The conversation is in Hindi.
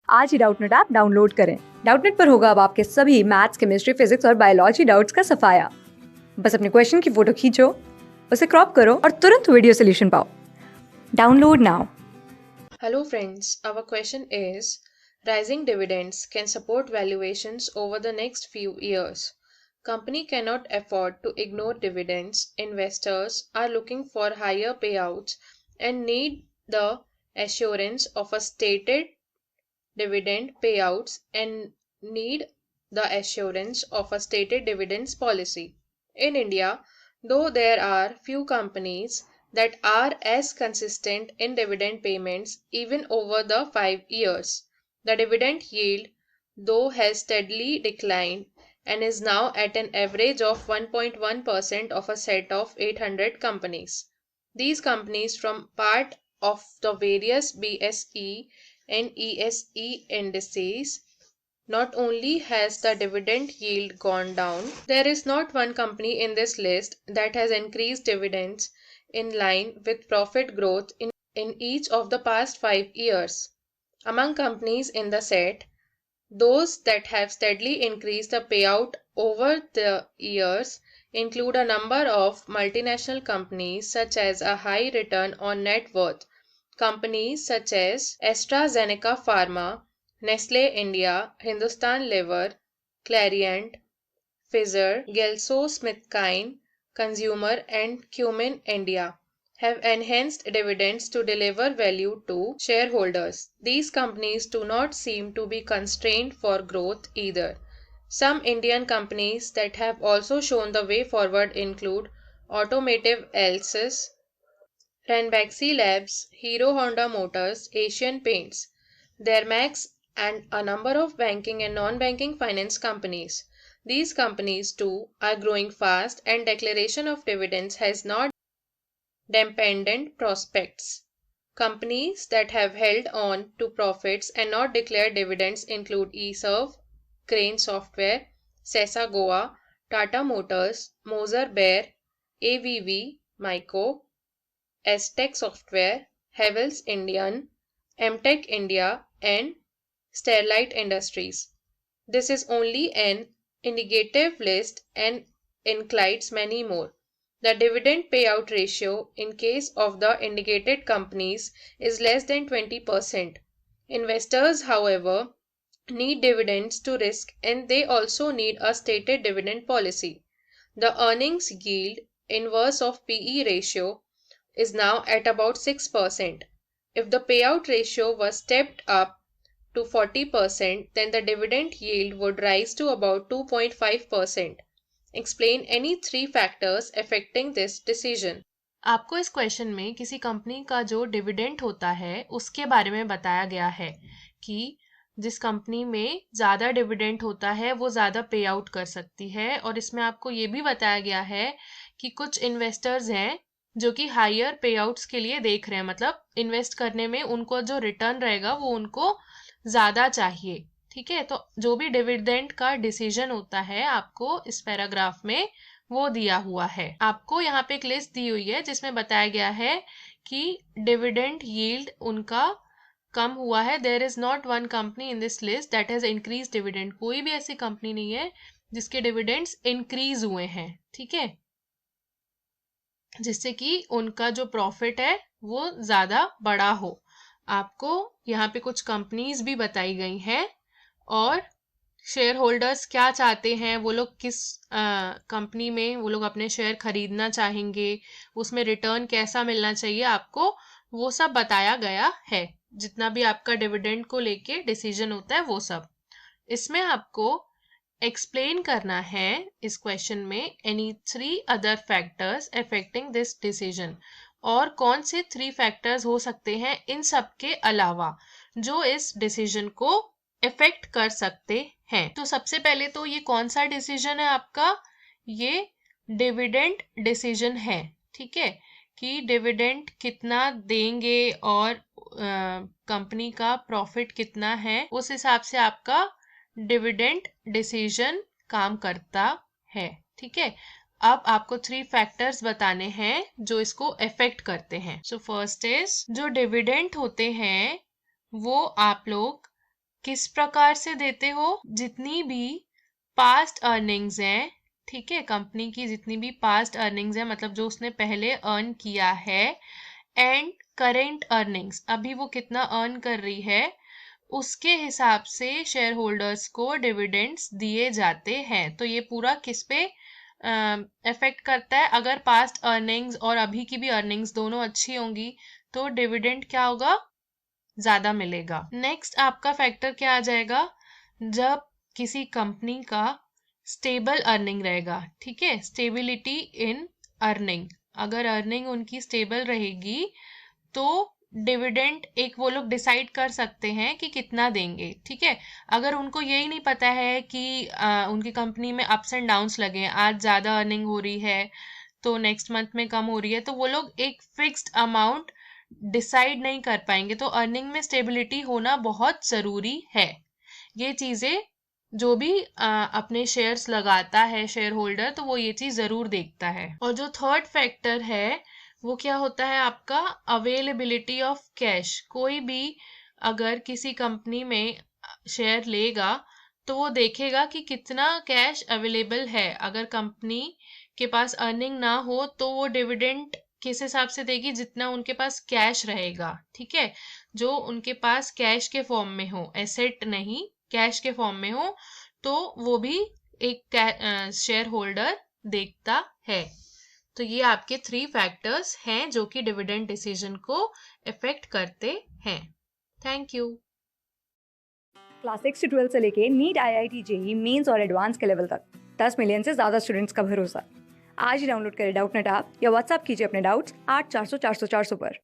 आज ही डाउटनेट ऐप डाउनलोड करें। डाउटनेट पर होगा अब आपके सभी मैथ्स, केमिस्ट्री, फिजिक्स और बायोलॉजी डाउट्स का सफाया। बस अपने क्वेश्चन की फोटो खींचो, उसे क्रॉप करो और तुरंत वीडियो सोल्यूशन पाओ। Download now. Hello friends, our question is rising dividends can support valuations over the next few years. Company cannot afford to ignore dividends. Investors are looking for higher payouts and need the assurance of a stated dividend payouts and need the assurance of a stated dividends policy. In India, though there are few companies that are as consistent in dividend payments even over the 5 years, the dividend yield though has steadily declined and is now at an average of 1.1% of a set of 800 companies. These companies form part of the various BSE and ESE indices. Not only has the dividend yield gone down, there is not one company in this list that has increased dividends in line with profit growth in each of the past 5 years. Among companies in the set, those that have steadily increased the payout over the years include a number of multinational companies such as a high return on net worth companies such as AstraZeneca Pharma, Nestle India, Hindustan Lever, Clariant, Pfizer, GlaxoSmithKline, Consumer and Cumin India have enhanced dividends to deliver value to shareholders. These companies do not seem to be constrained for growth either. Some Indian companies that have also shown the way forward include Automotive Elsys, Ranbaxy Labs, Hero Honda Motors, Asian Paints, Dermax, and a number of banking and non-banking finance companies. These companies too are growing fast and declaration of dividends has not dampened prospects. Companies that have held on to profits and not declared dividends include eServe, Crane Software, Sesa Goa, Tata Motors, Moser Bear, AVV, Myco, Aztec Software, Havells Indian, MTech India, and Sterlite Industries. This is only an indicative list and includes many more. The dividend payout ratio in case of the indicated companies is less than 20%. Investors, however, need dividends to risk and they also need a stated dividend policy. The earnings yield inverse of PE ratio is now at about 6%. If the payout ratio was stepped up to 40%, then the dividend yield would rise to about 2.5%. Explain any three factors affecting this decision. आपको इस क्वेश्चन में किसी कंपनी का जो डिविडेंड होता है उसके बारे में बताया गया है कि जिस कंपनी में ज़्यादा डिविडेंड होता है वो ज़्यादा पे आउट कर सकती है, और इसमें आपको ये भी बताया गया है कि कुछ इन्वेस्टर्स हैं जो कि हायर पे आउट्स के लिए देख रहे हैं, मतलब इन्वेस्ट करने में उनको जो रिटर्न रहेगा वो उनको ज़्यादा चाहिए। ठीक है, तो जो भी डिविडेंड का डिसीजन होता है आपको इस पैराग्राफ में वो दिया हुआ है। आपको यहाँ पे एक लिस्ट दी हुई है जिसमें बताया गया है कि डिविडेंड यील्ड उनका कम हुआ है। There is not one company in this list that has increase dividend. कोई भी ऐसी कंपनी नहीं है जिसके डिविडेंड्स इंक्रीज हुए हैं, ठीक है, जिससे कि उनका जो प्रॉफिट है वो ज्यादा बड़ा हो। आपको यहाँ पे कुछ कंपनीज भी बताई गई हैं और शेयर होल्डर्स क्या चाहते हैं, वो लोग किस कंपनी में वो लोग अपने शेयर खरीदना चाहेंगे, उसमें रिटर्न कैसा मिलना चाहिए, आपको वो सब बताया गया है। जितना भी आपका डिविडेंड को लेके डिसीजन होता है वो सब इसमें आपको एक्सप्लेन करना है। इस क्वेश्चन में any 3 other factors affecting this decision, और कौन से 3 फैक्टर्स हो सकते हैं इन सब के अलावा जो इस डिसीजन को इफेक्ट कर सकते हैं। तो सबसे पहले तो ये कौन सा डिसीजन है आपका, ये डिविडेंड डिसीजन है। ठीक है, कि डिविडेंड कितना देंगे और कंपनी का प्रॉफिट कितना है, उस हिसाब से आपका डिविडेंड डिसीजन काम करता है। ठीक है, अब आपको 3 फैक्टर्स बताने हैं जो इसको इफेक्ट करते हैं। सो फर्स्ट इज, जो डिविडेंड होते हैं वो आप लोग किस प्रकार से देते हो? जितनी भी पास्ट अर्निंग्स हैं, ठीक है, कंपनी की जितनी भी पास्ट अर्निंग्स है, मतलब जो उसने पहले अर्न किया है, एंड करेंट अर्निंग्स, अभी वो कितना अर्न कर रही है, उसके हिसाब से शेयर होल्डर्स को डिविडेंड्स दिए जाते हैं। तो ये पूरा किस पे इफेक्ट करता है? अगर पास्ट अर्निंग्स और अभी की भी अर्निंग्स दोनों अच्छी होंगी तो डिविडेंड क्या होगा? ज्यादा मिलेगा। नेक्स्ट आपका फैक्टर क्या आ जाएगा? जब किसी कंपनी का स्टेबल अर्निंग रहेगा, ठीक है, स्टेबिलिटी इन अर्निंग, अगर अर्निंग उनकी स्टेबल रहेगी तो डिविडेंड एक वो लोग डिसाइड कर सकते हैं कि कितना देंगे, ठीक है। अगर उनको यही नहीं पता है कि उनकी कंपनी में अप्स एंड डाउन्स लगे हैं, आज ज़्यादा अर्निंग हो रही है तो नेक्स्ट मंथ में कम हो रही है, तो वो लोग एक फिक्स्ड अमाउंट डिसाइड नहीं कर पाएंगे। तो अर्निंग में स्टेबिलिटी होना बहुत ज़रूरी है। ये चीज़ें जो भी अपने शेयर्स लगाता है शेयर होल्डर, तो वो ये चीज़ ज़रूर देखता है। और जो थर्ड फैक्टर है वो क्या होता है आपका? Availability of cash. कोई भी अगर किसी कंपनी में शेयर लेगा तो वो देखेगा कि कितना कैश अवेलेबल है। अगर कंपनी के पास अर्निंग ना हो तो वो डिविडेंड किस हिसाब से देगी? जितना उनके पास कैश रहेगा, ठीक है, जो उनके पास कैश के फॉर्म में हो, एसेट नहीं, कैश के फॉर्म में हो, तो वो भी एक शेयर होल्डर देखता है। तो ये आपके 3 फैक्टर्स हैं जो कि डिविडेंड डिसीजन को इफेक्ट करते हैं। Thank you. क्लास 6 से 12 से लेके नीट, IIT, JEE मेंस और एडवांस के लेवल तक 10 मिलियन से ज़्यादा स्टूडेंट्स का भरोसा। आज ही डाउनलोड करें डाउटनेट ऐप या व्हाट्सएप कीजिए अपने डाउट्स 8400 400 400 पर।